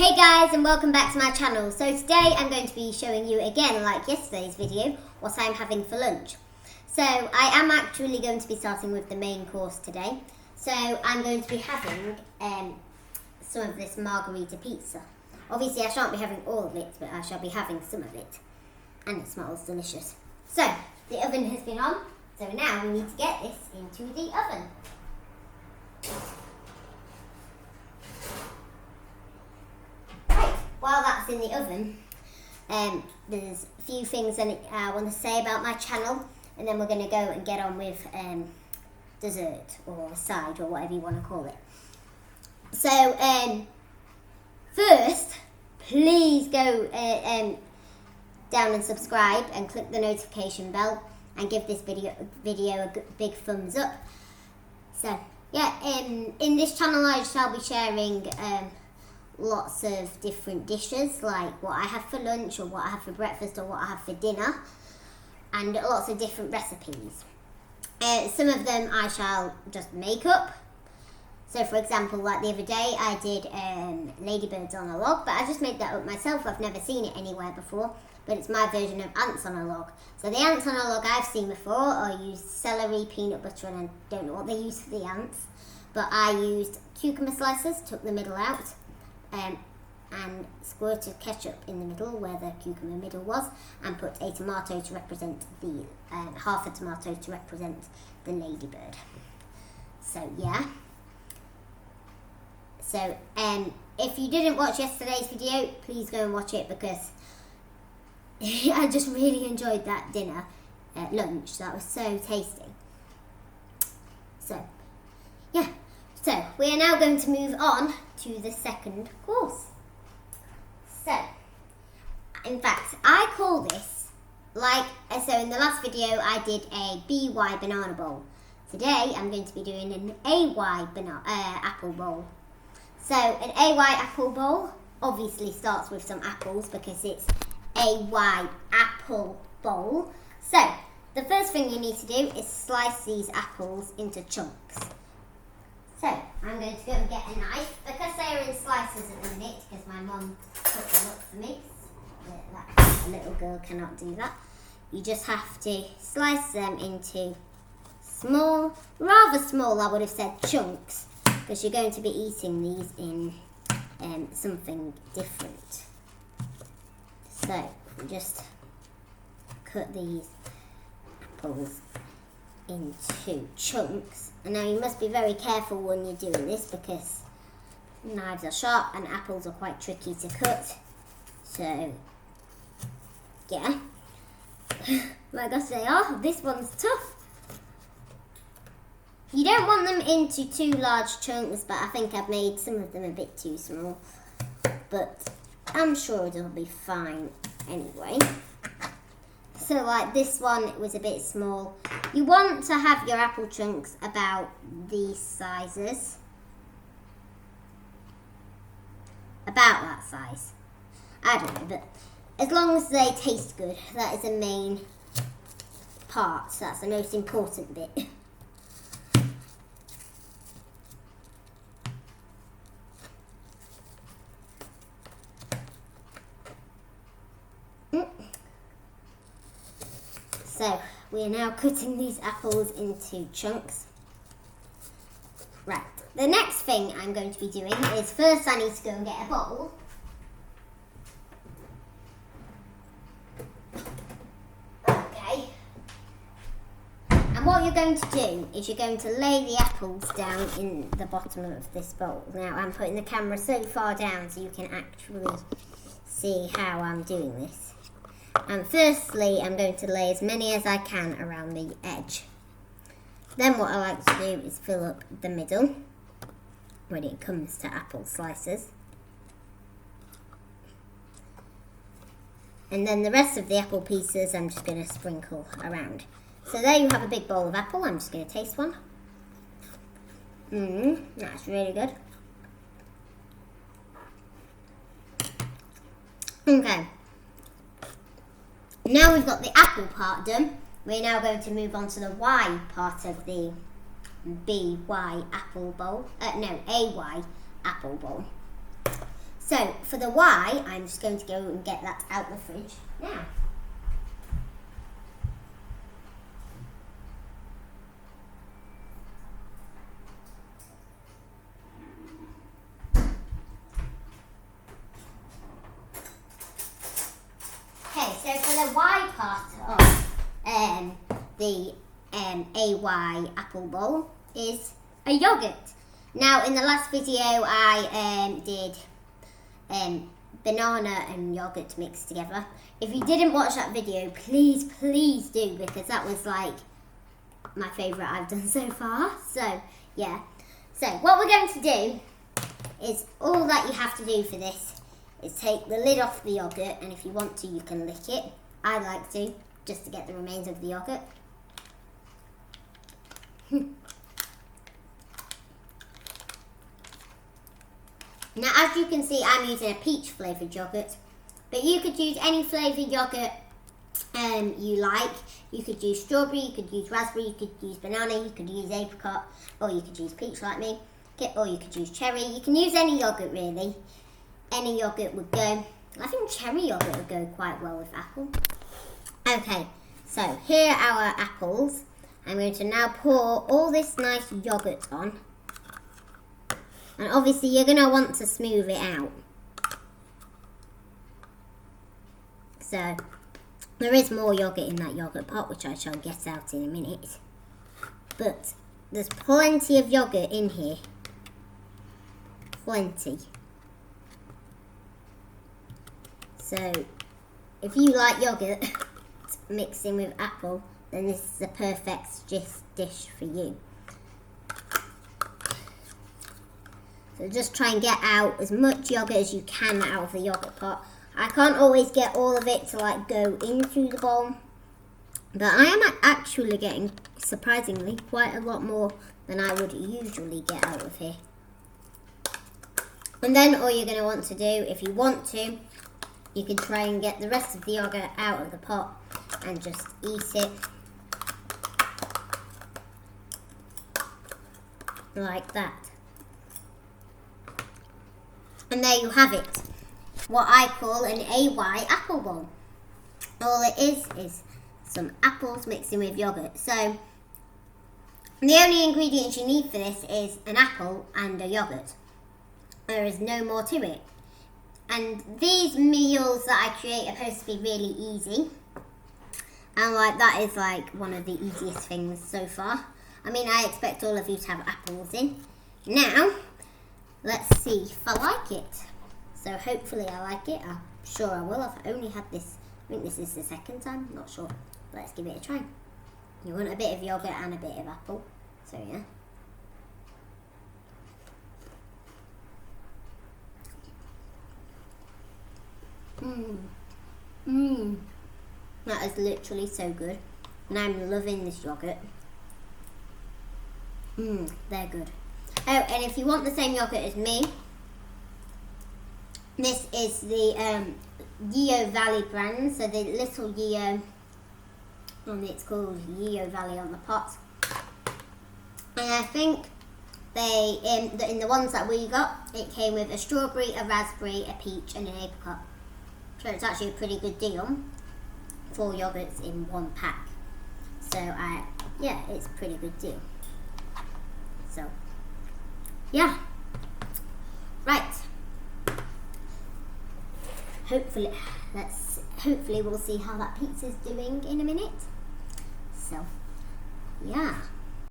Hey guys, and welcome back to my channel. So today I'm going to be showing you again, like yesterday's video, what I'm having for lunch. So I am actually going to be starting with the main course today. So I'm going to be having some of this margarita pizza. Obviously I shan't be having all of it, but I shall be having some of it. And it smells delicious. So the oven has been on, so now we need to get this into the oven. While that's in the oven, there's a few things I want to say about my channel, and then we're going to go and get on with dessert or side or whatever you want to call it. So first, please go down and subscribe and click the notification bell and give this video a big thumbs up. So yeah, in this channel I shall be sharing lots of different dishes, like what I have for lunch or what I have for breakfast or what I have for dinner, and lots of different recipes. Some of them I shall just make up. So for example, like the other day I did ladybirds on a log, but I just made that up myself. I've never seen it anywhere before, but it's my version of ants on a log. So the ants on a log I've seen before are used celery, peanut butter, and I don't know what they use for the ants, but I used cucumber slices, took the middle out, and squirted ketchup in the middle where the cucumber middle was, and put a tomato to represent the half a tomato to represent the ladybird. So yeah. So if you didn't watch yesterday's video, please go and watch it, because I just really enjoyed that dinner at lunch. That was so tasty. So yeah. So we are now going to move on to the second course. So, in fact, I call this, so in the last video I did a BY banana bowl. Today I'm going to be doing an AY apple bowl. So an AY apple bowl obviously starts with some apples because it's AY apple bowl. So, the first thing you need to do is slice these apples into chunks. So, I'm going to go and get a knife, because they are in slices at the minute, because my mum cut them up for me. A little girl cannot do that. You just have to slice them into small, rather small, I would have said chunks, because you're going to be eating these in something different. So, just cut these apples into chunks. And now you must be very careful when you're doing this, because knives are sharp and apples are quite tricky to cut. So yeah, like I say, this one's tough. You don't want them into too large chunks, but I think I've made some of them a bit too small, but I'm sure it'll be fine anyway. So like this one, it was a bit small. You want to have your apple chunks about these sizes. About that size. I don't know, but as long as they taste good, that is the main part. So that's the most important bit. So, we are now cutting these apples into chunks. Right, the next thing I'm going to be doing is, first I need to go and get a bowl. Okay. And what you're going to do is you're going to lay the apples down in the bottom of this bowl. Now, I'm putting the camera so far down so you can actually see how I'm doing this. And firstly, I'm going to lay as many as I can around the edge. Then what I like to do is fill up the middle when it comes to apple slices. And then the rest of the apple pieces I'm just going to sprinkle around. So there you have a big bowl of apple. I'm just going to taste one. That's really good. Okay. Now we've got the apple part done, we're now going to move on to the Y part of the BY apple bowl. AY apple bowl. So for the Y, I'm just going to go and get that out of the fridge now. Okay, so for the Y part of the AY apple bowl is a yogurt. Now in the last video I did banana and yogurt mixed together. If you didn't watch that video, please do, because that was like my favourite I've done so far. So yeah, so what we're going to do is, all that you have to do for this is take the lid off the yogurt, and if you want to you can lick it. I like to, just to get the remains of the yogurt. Now as you can see, I'm using a peach flavoured yogurt, but you could use any flavoured yogurt you like. You could use strawberry, you could use raspberry, you could use banana, you could use apricot, or you could use peach like me, or you could use cherry. You can use any yogurt really. Any yogurt would go. I think cherry yogurt would go quite well with apple. Okay, so here are our apples. I'm going to now pour all this nice yogurt on. And obviously you're going to want to smooth it out. So there is more yogurt in that yogurt pot, which I shall get out in a minute. But there's plenty of yogurt in here. Plenty. So if you like yogurt mixing with apple, then this is the perfect dish for you. So just try and get out as much yogurt as you can out of the yogurt pot. I can't always get all of it to like go into the bowl, but I am actually getting, surprisingly, quite a lot more than I would usually get out of here. And then all you're going to want to do, if you want to, you can try and get the rest of the yogurt out of the pot and just eat it like that. And there you have it, what I call an AY apple bowl. All it is some apples mixing with yogurt. So the only ingredients you need for this is an apple and a yogurt. There is no more to it. And these meals that I create are supposed to be really easy. And like, that is like one of the easiest things so far. I mean, I expect all of you to have apples in. Now, let's see if I like it. So hopefully I like it. I'm sure I will. I've only had this, I think this is the second time, not sure. Let's give it a try. You want a bit of yogurt and a bit of apple. So yeah. That is literally so good. And I'm loving this yogurt. They're good. Oh, and if you want the same yogurt as me, this is the Yeo Valley brand. So the little Yeo, and it's called Yeo Valley on the pot. And I think they, in the ones that we got, it came with a strawberry, a raspberry, a peach and an apricot. So it's actually a pretty good deal. 4 yogurts in one pack. So yeah, it's a pretty good deal. So yeah, right. Hopefully we'll see how that pizza's doing in a minute. So yeah.